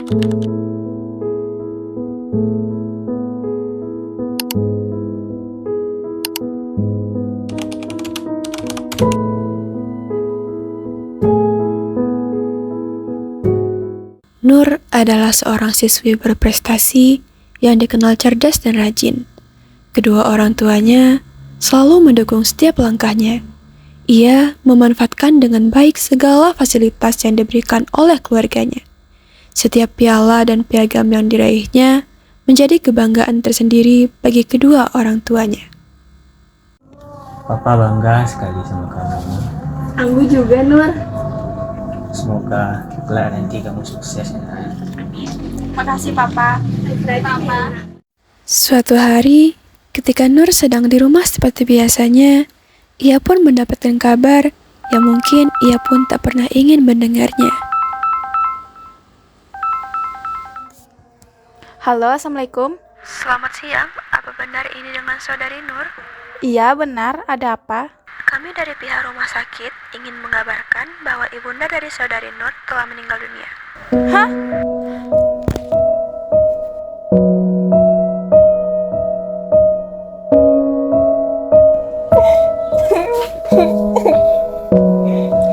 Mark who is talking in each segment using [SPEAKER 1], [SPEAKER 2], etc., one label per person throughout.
[SPEAKER 1] Nur adalah seorang siswi berprestasi yang dikenal cerdas dan rajin. Kedua orang tuanya selalu mendukung setiap langkahnya. Ia memanfaatkan dengan baik segala fasilitas yang diberikan oleh keluarganya. Setiap piala dan piagam yang diraihnya menjadi kebanggaan tersendiri bagi kedua orang tuanya.
[SPEAKER 2] Papa bangga sekali sama kamu.
[SPEAKER 3] Aku juga, Nur.
[SPEAKER 2] Semoga kelak nanti kamu sukses ya.
[SPEAKER 3] Makasih, Papa. Papa.
[SPEAKER 1] Suatu hari, ketika Nur sedang di rumah seperti biasanya, ia pun mendapatkan kabar yang mungkin ia pun tak pernah ingin mendengarnya.
[SPEAKER 3] Halo, Assalamualaikum.
[SPEAKER 1] Selamat siang, apa benar ini dengan saudari Nur?
[SPEAKER 3] Iya, benar. Ada apa?
[SPEAKER 1] Kami dari pihak rumah sakit ingin mengabarkan bahwa ibunda dari saudari Nur telah meninggal dunia.
[SPEAKER 3] Hah?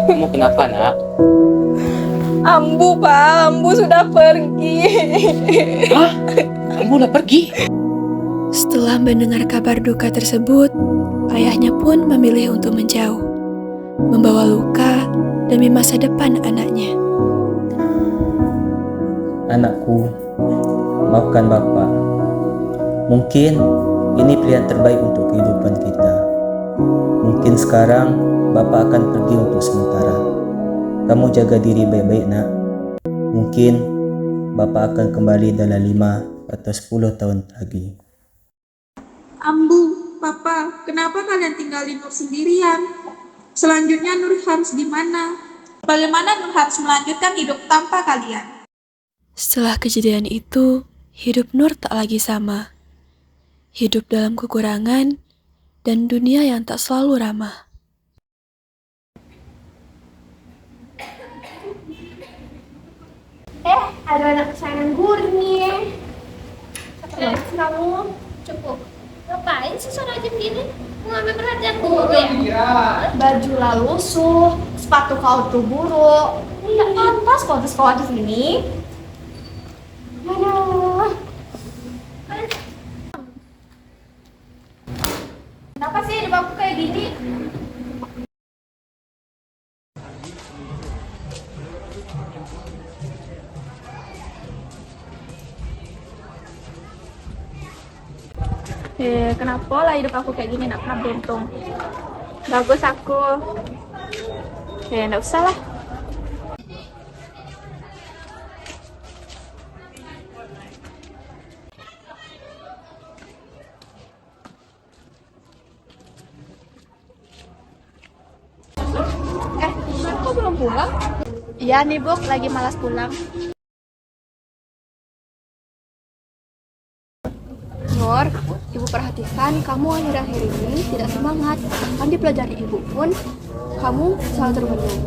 [SPEAKER 2] Kamu kenapa, nak?
[SPEAKER 3] Ambu, Pak. Ambu sudah pergi.
[SPEAKER 2] Hah? Kamu udah pergi?
[SPEAKER 1] Setelah mendengar kabar duka tersebut, ayahnya pun memilih untuk menjauh, membawa luka demi masa depan anaknya.
[SPEAKER 2] Anakku, maafkan Bapak. Mungkin ini pilihan terbaik untuk kehidupan kita. Mungkin sekarang Bapak akan pergi untuk sementara. Kamu jaga diri baik-baik, nak. Mungkin Bapak akan kembali dalam 5 atau 10 tahun lagi.
[SPEAKER 4] Ambu, Papa, kenapa kalian tinggalin Nur sendirian? Selanjutnya Nur harus gimana? Bagaimana Nur harus melanjutkan hidup tanpa kalian?
[SPEAKER 1] Setelah kejadian itu, hidup Nur tak lagi sama. Hidup dalam kekurangan dan dunia yang tak selalu ramah.
[SPEAKER 5] Ada anak kesayangan gue nih. Kamu cukup. Ngapain sih sore jam gini? Mau ngambil perhatian guru ya? Baju lah lusuh, sepatu kau tuh buruk. Nggak pantas kau tuh sekolah di sini. Aduh. Kenapa sih hidup aku kayak gini?
[SPEAKER 3] Kenapa lah hidup aku kayak gini? Nak pernah beruntung. Bagus aku. Nggak usah lah. Kok belum pulang? Iya nih, Bu. Lagi malas pulang.
[SPEAKER 5] Nur, Ibu perhatikan kamu akhir-akhir ini tidak semangat. Kan di pelajaran Ibu pun kamu selalu termenung.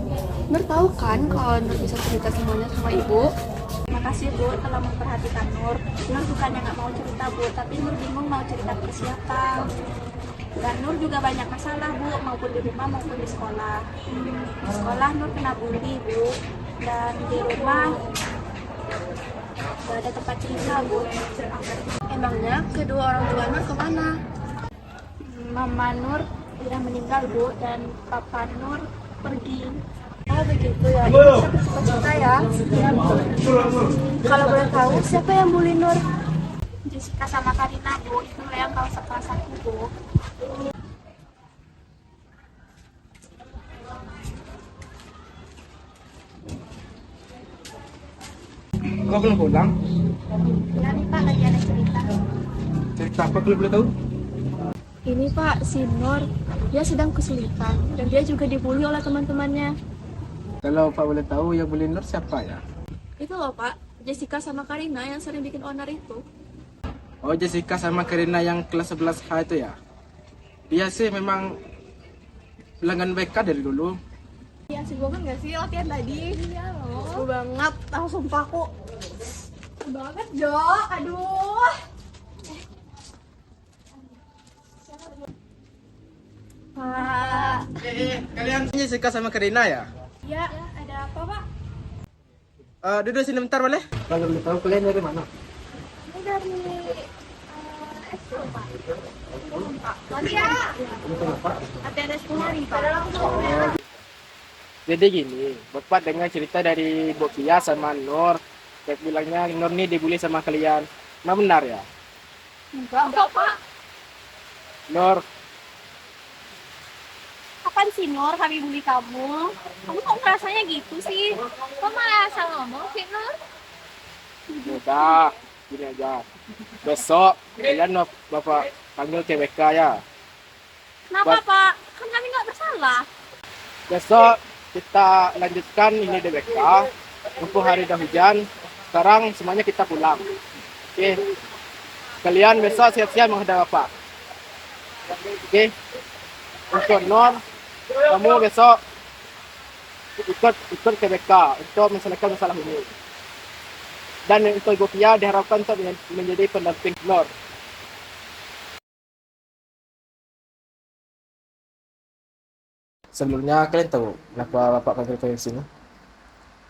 [SPEAKER 5] Nur tahu kan kalau Nur bisa cerita semuanya sama Ibu.
[SPEAKER 3] Makasih, Bu, telah memperhatikan Nur. Nur bukannya nggak mau cerita, Bu, tapi Nur bingung mau cerita ke siapa. Dan Nur juga banyak masalah, Bu, maupun di rumah maupun di sekolah. Di sekolah Nur kena bully, Bu, dan di rumah gak ada tempat cerita, Bu.
[SPEAKER 5] Emangnya kedua orang tua Nur kemana?
[SPEAKER 3] Mama Nur sudah meninggal, Bu, dan Papa Nur pergi.
[SPEAKER 5] Oh begitu ya, Ibu bisa bersuka-cita ya.
[SPEAKER 3] Ya, Bu.
[SPEAKER 5] Kalau boleh tahu siapa yang bully Nur?
[SPEAKER 3] Jessica sama Karina, Bu, itu yang kalau sekelas aku, Bu.
[SPEAKER 6] Kau belum pulang?
[SPEAKER 3] Ya nih, Pak, lagi ada cerita.
[SPEAKER 6] Cerita apa kalau boleh tahu?
[SPEAKER 5] Ini Pak, si Nur, dia sedang kesulitan dan dia juga dibully oleh teman-temannya.
[SPEAKER 6] Kalau Pak boleh tahu yang bully Nur siapa ya?
[SPEAKER 5] Itu loh Pak, Jessica sama Karina yang sering bikin onar itu.
[SPEAKER 6] Oh, Jessica sama Karina yang kelas 11H itu ya? Dia sih memang pelanggan BK dari dulu.
[SPEAKER 5] Iya sih, gue kan gak sih latihan tadi? Iya loh. Gue banget, sumpah aku
[SPEAKER 3] banget, Dok. Aduh. Pak.
[SPEAKER 6] Kalian Jessica sama Karina ya?
[SPEAKER 3] Ya, ada apa, Pak?
[SPEAKER 6] Duduk sini bentar boleh? Kalau boleh tahu kalian dari mana?
[SPEAKER 3] Ini dari ekskul, Pak. Iya. ATNS Kumari, Pak.
[SPEAKER 6] Jadi gini, Bapak dengar cerita dari Bu Pia sama Nur. Kayak bilangnya Nur nih dibully sama kalian. Nah benar ya?
[SPEAKER 3] Enggak, Pak.
[SPEAKER 6] Nur,
[SPEAKER 3] Kapan sih, Nur, kami bully kamu? Kamu kok ngerasanya gitu sih? Kok malah asal ngomong sih, Nur?
[SPEAKER 6] udah, gini aja. Besok kalian Bapak panggil TWK ya.
[SPEAKER 3] Kenapa, Pak? Kan kami nggak bersalah.
[SPEAKER 6] Besok kita lanjutkan ini DBK. Mumpung hari udah hujan, sekarang semuanya kita pulang. Oke. Kalian besok siap-siap menghadap Bapak. Oke. Untuk Nur, kamu besok ikut TBK untuk menyelesaikan masalah ini. Dan untuk Ibu Pia diharapkan untuk menjadi pendamping Nur. Sebelumnya kalian tahu kenapa Bapak panggil kalian sini?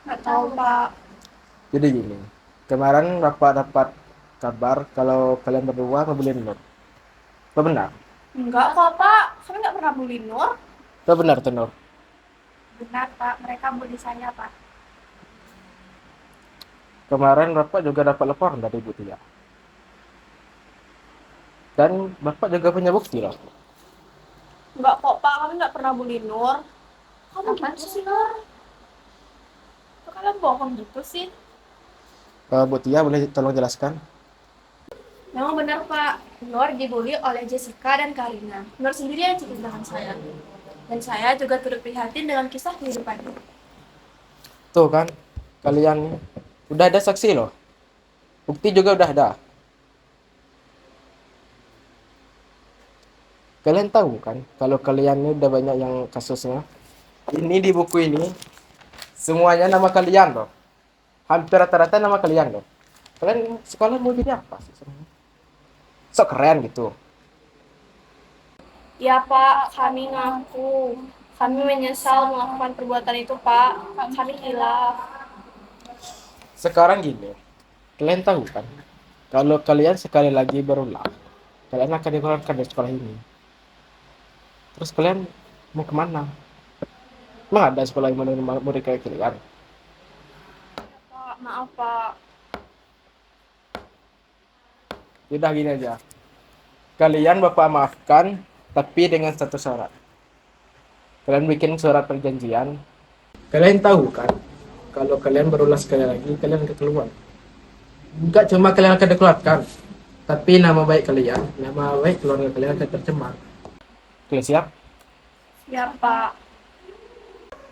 [SPEAKER 3] Nggak tahu, Pak.
[SPEAKER 6] Jadi gini, kemarin Bapak dapat kabar kalau kalian berdua ngebully Nur. Apa benar?
[SPEAKER 3] Enggak kok, Pak. Kami nggak pernah bully Nur.
[SPEAKER 6] Apa benar tuh Nur?
[SPEAKER 3] Benar, Pak. Mereka bully saya, Pak.
[SPEAKER 6] Kemarin Bapak juga dapat laporan dari Ibu Tia. Dan Bapak juga punya bukti loh.
[SPEAKER 3] Enggak kok, Pak. Kami nggak pernah bully Nur. Kamu gimana sih, Nur? Kok kalian bohong gitu sih?
[SPEAKER 6] Bu Tia boleh tolong jelaskan?
[SPEAKER 5] Memang benar Pak, Nur dibully oleh Jessica dan Karina. Nur sendiri yang ceritakan saya. Dan saya juga turut prihatin dengan kisah kehidupannya.
[SPEAKER 6] Tuh kan, kalian udah ada saksi loh. Bukti juga udah ada. Kalian tahu kan, kalau kalian ini udah banyak yang kasusnya. Ini di buku ini, semuanya nama kalian loh. Hampir rata-rata nama kalian loh. Kalian sekolah mau jadi apa sih sebenarnya? Sok keren gitu.
[SPEAKER 3] Ya, Pak. Kami ngaku. Kami menyesal melakukan perbuatan itu, Pak. Kami hilaf.
[SPEAKER 6] Sekarang gini, kalian tahu kan, kalau kalian sekali lagi berulang, kalian akan dikeluarkan dari sekolah ini. Terus kalian mau kemana? Emang ada sekolah yang menerima murid kayak kalian?
[SPEAKER 3] Pak, maaf, Pak.
[SPEAKER 6] Udah gini aja. Kalian Bapak maafkan, tapi dengan satu syarat. Kalian bikin surat perjanjian. Kalian tahu kan, kalau kalian berulang sekali lagi, kalian akan keluar. Enggak cuma kalian akan dikeluarkan, tapi nama baik kalian, nama baik keluarga kalian akan tercemar. Oke, siap?
[SPEAKER 3] Ya, Pak.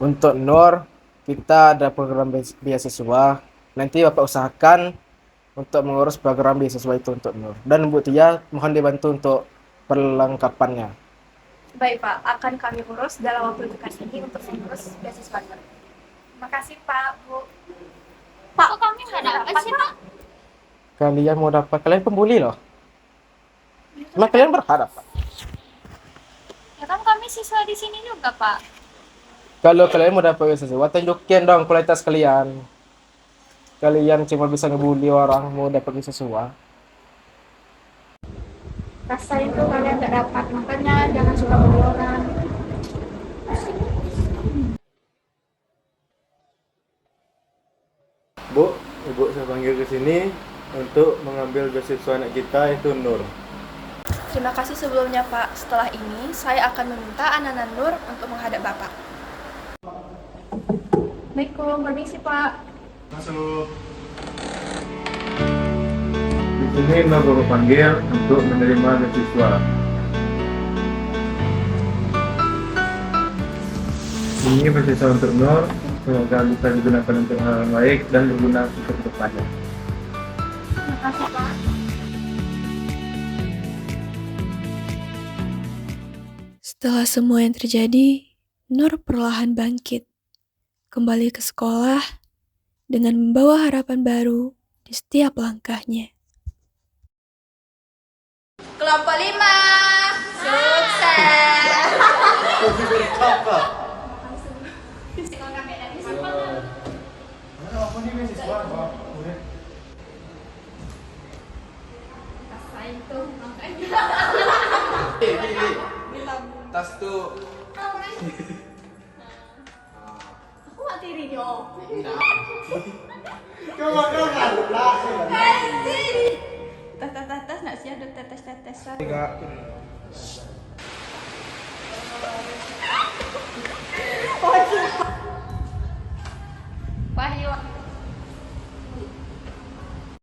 [SPEAKER 6] Untuk Nur, kita ada program beasiswa. Nanti Bapak usahakan untuk mengurus program beasiswa itu untuk Nur. Dan Bu Tia, mohon dibantu untuk perlengkapannya.
[SPEAKER 3] Baik, Pak. Akan kami urus dalam waktu dekat ini untuk mengurus beasiswa Nur. Terima kasih, Pak, Bu. Pak, kok kami nggak dapat sih, Pak?
[SPEAKER 6] Kalian mau dapat, kalian pembuli loh. Emang kalian berharap, Pak?
[SPEAKER 3] Ya kan kami siswa di sini juga, Pak.
[SPEAKER 6] Kalau kalian mau dapat beasiswa, tunjukin dong kualitas kalian. Kalian cuma bisa ngebully orang, mau dapat beasiswa.
[SPEAKER 3] Rasa itu kalian nggak dapat, makanya jangan suka bully orang.
[SPEAKER 7] Bu, Ibu saya panggil ke sini untuk mengambil beasiswa anak kita yaitu Nur.
[SPEAKER 5] Terima kasih sebelumnya Pak. Setelah ini, saya akan meminta anak-anak Nur untuk menghadap Bapak.
[SPEAKER 3] Assalamualaikum, permisi, Pak.
[SPEAKER 7] Masuk. Di sini Nur Bapak panggil untuk menerima beasiswa. Ini beasiswa untuk Nur, semoga bisa digunakan untuk hal yang baik dan berguna untuk kedepannya.
[SPEAKER 3] Terima kasih, Pak.
[SPEAKER 1] Setelah semua yang terjadi, Nur perlahan bangkit, kembali ke sekolah dengan membawa harapan baru di setiap langkahnya.
[SPEAKER 3] Kelompok 5, sukses.
[SPEAKER 6] Tas tuh.
[SPEAKER 3] Aku gak tiri yo. Tas nak siap ada tetes. Wahyu.